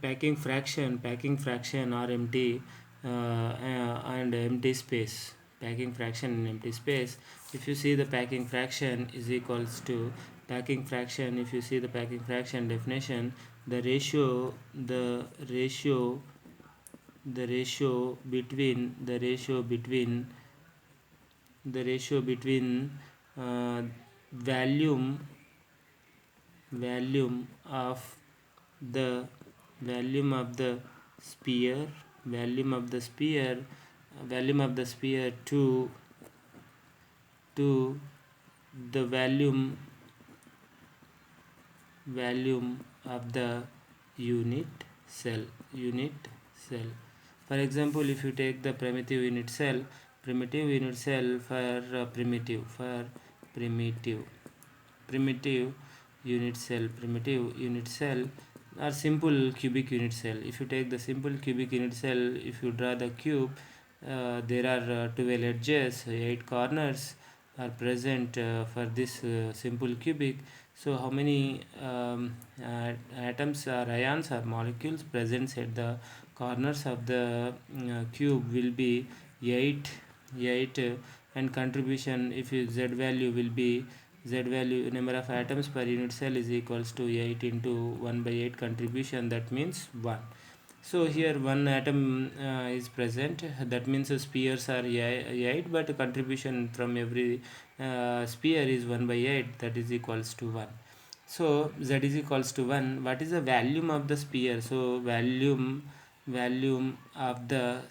Packing fraction or empty and empty space. Packing fraction and empty space. If you see the packing fraction is equals to packing fraction. If you see the packing fraction definition, the ratio between uh, volume volume of the sphere volume of the sphere to the volume of the unit cell. For example, if you take the primitive unit cell primitive unit cell or simple cubic unit cell. If you take the simple cubic unit cell, if you draw the cube, there are 12 edges, 8 corners are present for this simple cubic. So how many atoms or ions or molecules present at the corners of the cube will be 8 and contribution, if you z value number of atoms per unit cell is equals to 8 into 1 by 8 contribution, that means 1. So here one atom is present, that means the spheres are 8, but contribution from every sphere is 1 by 8, that is equals to 1. So z is equals to 1. What is the volume of the sphere? So volume of the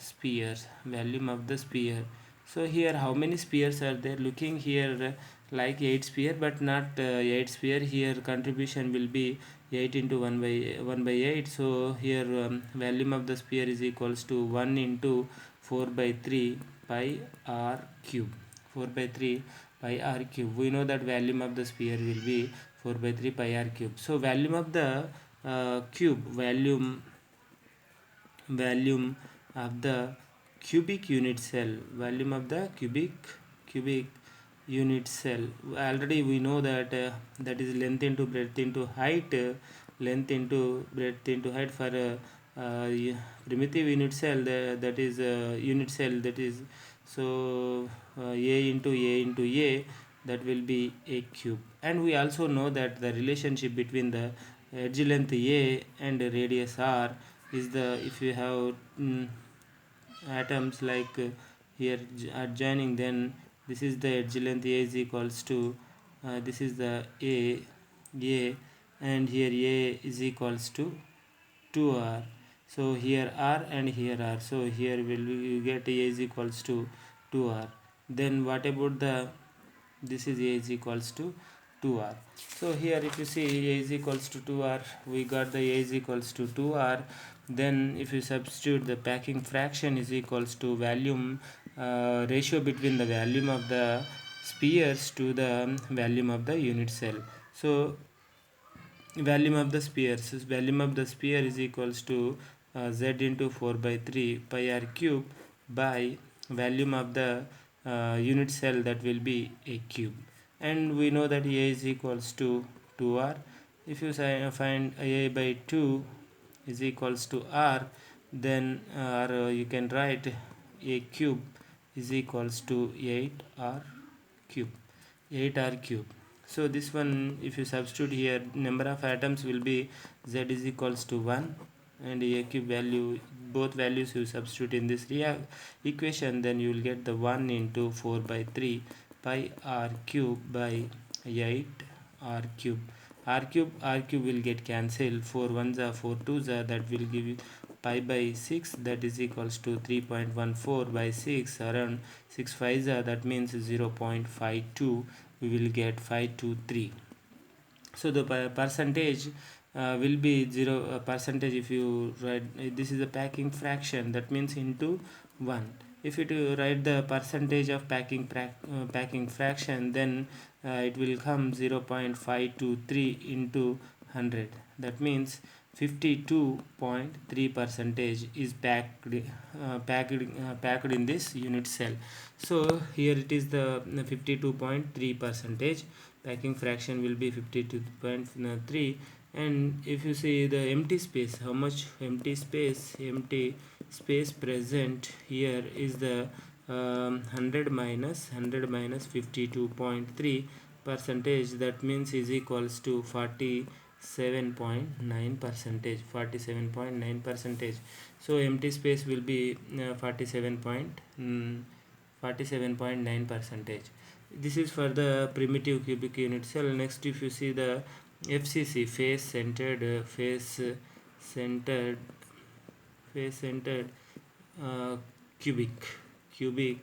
sphere. So here how many spheres are there? Looking here like 8 sphere, but not 8 sphere. Here contribution will be 8 into 1 by 8. So here volume of the sphere is equals to 1 into 4 by 3 pi r cube. 4 by 3 pi r cube. We know that volume of the sphere will be 4 by 3 pi r cube. So volume of the volume of the cubic unit cell. Volume of the cubic unit cell. Already we know that that is length into breadth into height. Length into breadth into height for primitive unit cell. That is unit cell. That is so a into a, that will be a cube. And we also know that the relationship between the edge length a and radius r is the, if you have atoms like here adjoining, then this is the edge length a is equals to this is the a, and here a is equals to 2r. So here r and here r, so here will you get a is equals to 2r. Then what about the, this is a is equals to 2r. So here if you see a is equals to 2r, we got the a is equals to 2r. Then if you substitute, the packing fraction is equals to volume ratio between the volume of the spheres to the volume of the unit cell. So volume of the sphere is equals to z into 4 by 3 pi r cube by volume of the unit cell, that will be a cube. And we know that a is equals to 2r. If you find a by 2 is equals to r, then you can write a cube is equals to 8r cube. So this one, if you substitute here, number of atoms will be z is equals to 1, and a cube value, both values you substitute in this equation, then you will get the 1 into 4 by 3 pi r cube by 8r cube. r cube will get cancelled. 4 ones are 4 twos are, that will give you pi by 6, that is equals to 3.14 by 6, around 6 5s are, that means 0.52. We will get 523. So the percentage will be 0 percentage. If you write this is a packing fraction, that means into 1. If you write the percentage of packing fraction, then it will come 0.523 into 100. That means 52.3 percentage is packed in this unit cell. So here it is the 52.3 percentage. Packing fraction will be 52.3, And if you see the empty space, how much empty space present here is the 100 minus 52.3 percentage, that means is equals to 47.9 percentage. 47.9 percentage. So empty space will be 47.9 percentage. This is for the primitive cubic unit cell. Next, if you see the FCC, centered face centered uh, cubic cubic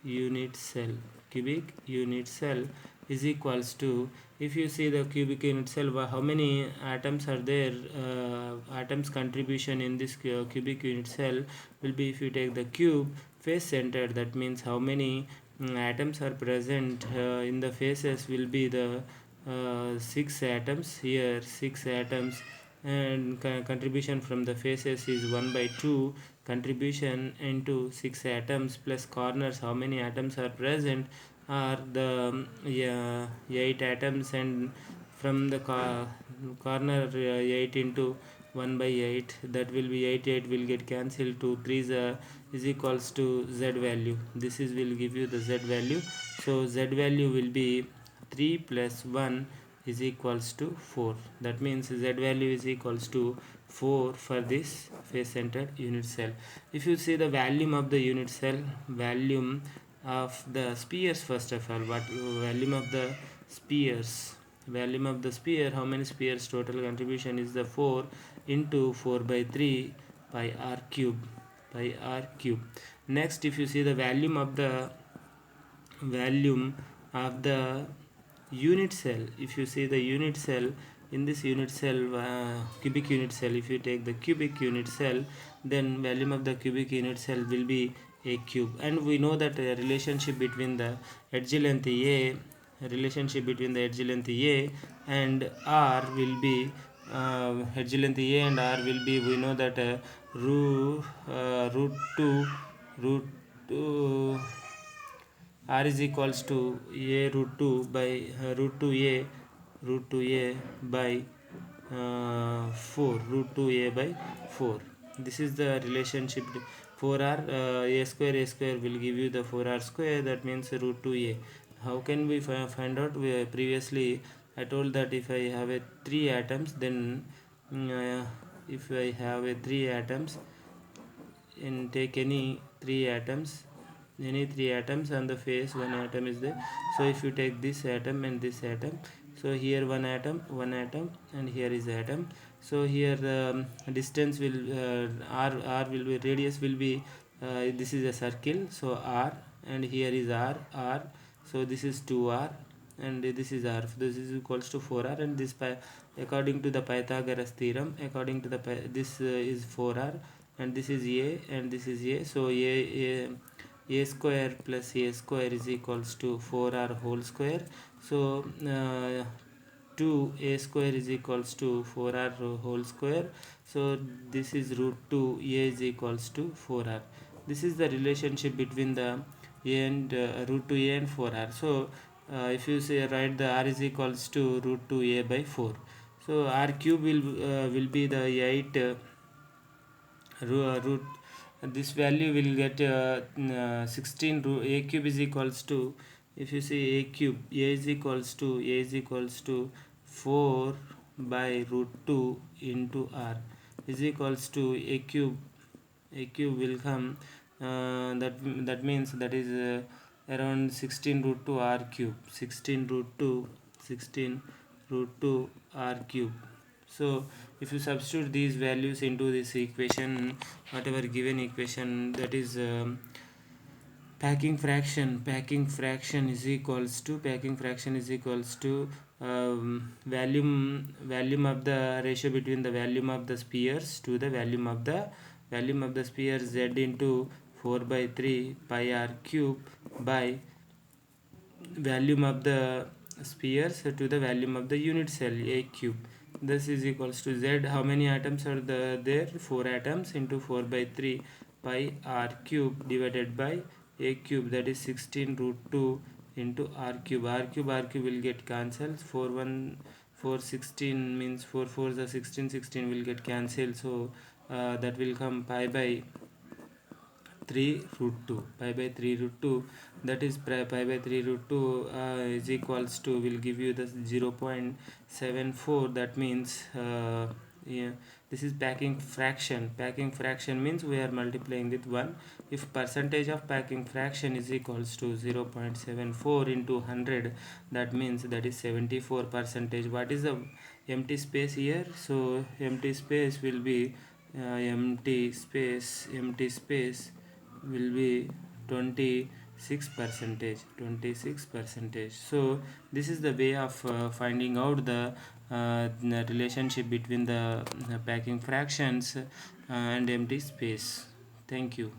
unit cell cubic unit cell is equals to, if you see the cubic unit cell, how many atoms are there, atoms contribution in this cubic unit cell will be, if you take the cube face centered, that means how many atoms are present in the faces will be the 6 atoms here, 6 atoms. And contribution from the faces is 1 by 2, contribution into 6 atoms plus corners, how many atoms are present are the 8 atoms, and from the corner 8 into 1 by 8, that will be 8, 8 will get cancelled, 2 3 is equals to z value. This is will give you the z value. So z value will be 3 plus 1 is equals to 4. That means z value is equals to 4 for this face centered unit cell. If you see the volume of the unit cell, volume of the spheres, first of all, what volume of the spheres, volume of the sphere, how many spheres, total contribution is the 4 into 4 by 3 by r cube. Next, if you see the volume of the unit cell, if you see the unit cell, in this unit cell, cubic unit cell, if you take the cubic unit cell, then volume of the cubic unit cell will be a cube. And we know that a relationship between the edge length a and r will be edge length a and r will be, we know that root 2 root 2 r is equals to a root 2 by root 2a by 4, root 2a by 4. This is the relationship. 4r, a square will give you the 4r square, that means root 2a. How can we find out? Previously I told that if I have a 3 atoms, then if I have a 3 atoms, and take any 3 atoms, on the face, one atom is there. So if you take this atom and this atom, so here one atom, and here is atom. So here distance will r will be, radius will be, this is a circle, so r, and here is r, so this is 2r, and this is r, this is equals to 4r, and this according to the Pythagoras theorem, according to the this is 4r, and this is a, and this is a. So a square plus a square is equals to 4r whole square. So 2a square is equals to 4r whole square. So this is root 2 a is equals to 4r. This is the relationship between the a and root 2a and 4r. So if you say, write the r is equals to root 2a by 4. So r cube will be the 8 root, this value will get 16 root a cube is equals to, if you see a cube, a is equals to 4 by root 2 into r is equals to a cube will come, that means that is around 16 root 2 r cube, 16 root 2 r cube. So if you substitute these values into this equation, whatever given equation, that is packing fraction is equals to volume of the ratio between the volume of the spheres to the volume of the sphere, z into 4 by 3 pi r cube by volume of the spheres to the volume of the unit cell a cube. This is equals to z, how many atoms are there, 4 atoms, into 4 by 3 pi r cube divided by a cube, that is 16 root 2 into r cube will get cancelled, 4 416 means 4 4 the 16, 16 will get cancelled, so that will come pi by 3 root 2. Pi by 3 root 2, that is pi by 3 root 2 is equals to, will give you the 0.74. That means yeah, this is packing fraction. Packing fraction means we are multiplying with 1. If percentage of packing fraction is equals to 0.74 into 100, that means that is 74 percentage. What is the empty space here? So empty space will be empty space will be 26 percentage. 26 percentage. So this is the way of finding out the relationship between the packing fractions and empty space. Thank you.